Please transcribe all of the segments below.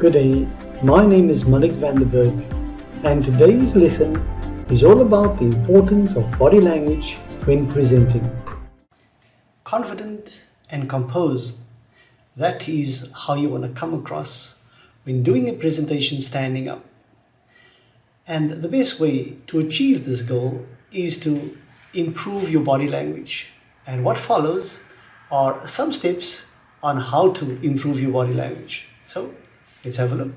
Good day, my name is Malik Vanderberg, and today's lesson is all about the importance of body language when presenting. Confident and composed, that is how you want to come across when doing a presentation standing up. And the best way to achieve this goal is to improve your body language. And what follows are some steps on how to improve your body language. So, let's have a look.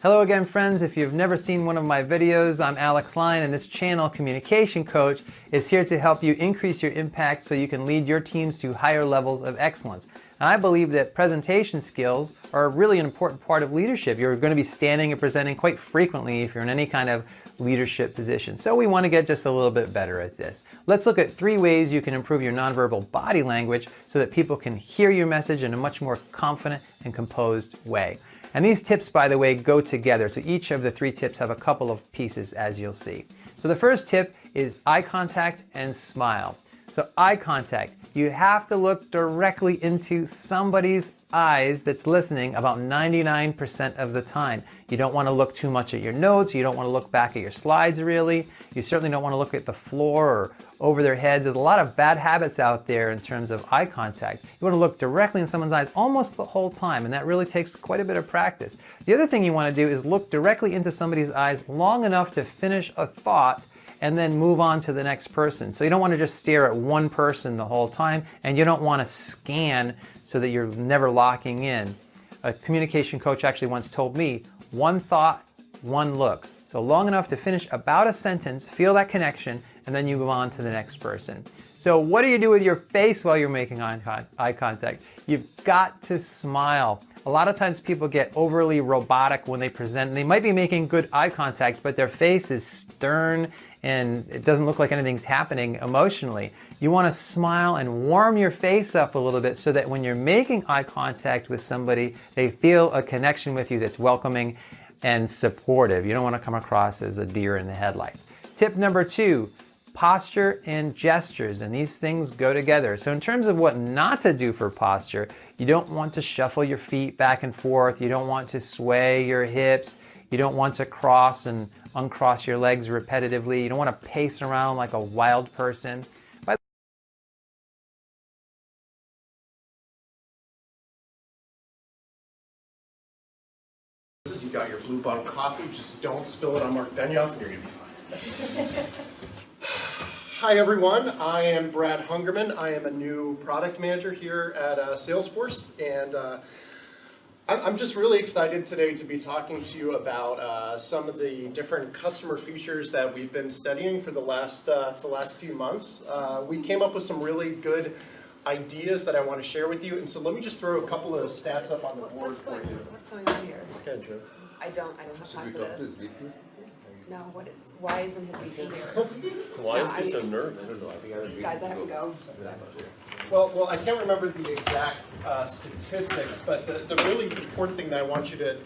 Hello again, friends. If you've never seen one of my videos, I'm Alex Lyon, and this channel, Communication Coach, is here to help you increase your impact so you can lead your teams to higher levels of excellence. And I believe that presentation skills are really an important part of leadership. You're going to be standing and presenting quite frequently if you're in any kind of leadership position. So we want to get just a little bit better at this. Let's look at 3 ways you can improve your nonverbal body language so that people can hear your message in a much more confident and composed way. And these tips, by the way, go together. So each of the 3 tips have a couple of pieces, as you'll see. So the first tip is eye contact and smile. So eye contact, you have to look directly into somebody's eyes that's listening about 99% of the time. You don't want to look too much at your notes. You don't want to look back at your slides, really. You certainly don't want to look at the floor or over their heads. There's a lot of bad habits out there in terms of eye contact. You want to look directly in someone's eyes almost the whole time, and that really takes quite a bit of practice. The other thing you want to do is look directly into somebody's eyes long enough to finish a thought and then move on to the next person. So you don't want to just stare at one person the whole time, and you don't want to scan so that you're never locking in. A communication coach actually once told me, one thought, one look. So long enough to finish about a sentence, feel that connection, and then you move on to the next person. So what do you do with your face while you're making eye contact? You've got to smile. A lot of times people get overly robotic when they present. They might be making good eye contact, but their face is stern and it doesn't look like anything's happening emotionally. You want to smile and warm your face up a little bit so that when you're making eye contact with somebody, they feel a connection with you that's welcoming and supportive. You don't want to come across as a deer in the headlights. Tip number 2, posture and gestures, and these things go together. So in terms of what not to do for posture, you don't want to shuffle your feet back and forth. You don't want to sway your hips. You don't want to cross and uncross your legs repetitively. You don't want to pace around like a wild person. You got your blue bottle coffee, just don't spill it on Mark Benioff and you're going to be fine. Hi everyone, I am Brad Hungerman. I am a new product manager here at Salesforce, and I'm just really excited today to be talking to you about some of the different customer features that we've been studying for the last few months. We came up with some really good ideas that I want to share with you, and so let me just throw a couple of stats up on the board for you. What's going on here? Schedule. I don't have time for this. No, why isn't his VP here? Why is he so nervous? Guys, I have to go. Well, I can't remember the exact statistics, but the really important thing that I want you to...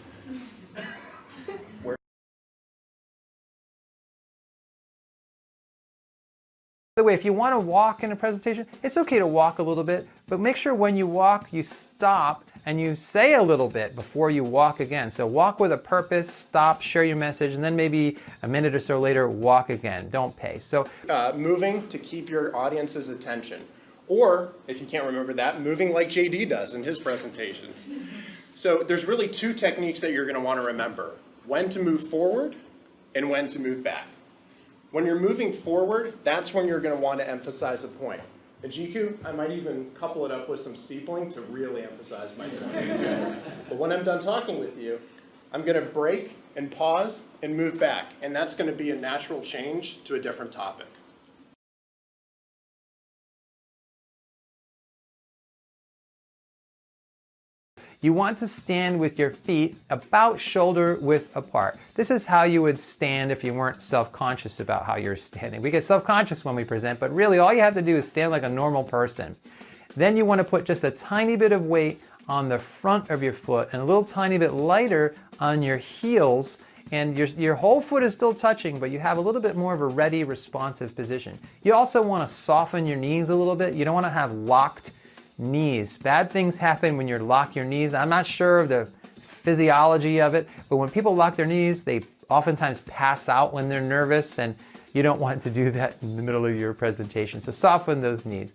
By the way, if you want to walk in a presentation, it's okay to walk a little bit, but make sure when you walk, you stop and you say a little bit before you walk again. So walk with a purpose, stop, share your message, and then maybe a minute or so later, walk again. Don't pace. So moving to keep your audience's attention. Or, if you can't remember that, moving like JD does in his presentations. So there's really 2 techniques that you're going to want to remember. When to move forward and when to move back. When you're moving forward, that's when you're going to want to emphasize a point. At GQ, I might even couple it up with some steepling to really emphasize my point. But when I'm done talking with you, I'm going to break and pause and move back. And that's going to be a natural change to a different topic. you want to stand with your feet about shoulder width apart. This is how you would stand if you weren't self-conscious about how you're standing. We get self-conscious when we present, but really all you have to do is stand like a normal person. Then you want to put just a tiny bit of weight on the front of your foot and a little tiny bit lighter on your heels, and your whole foot is still touching, but you have a little bit more of a ready, responsive position. You also want to soften your knees a little bit. You don't want to have locked knees. Bad things happen when you lock your knees. I'm not sure of the physiology of it, but when people lock their knees, they oftentimes pass out when they're nervous, and you don't want to do that in the middle of your presentation. So soften those knees.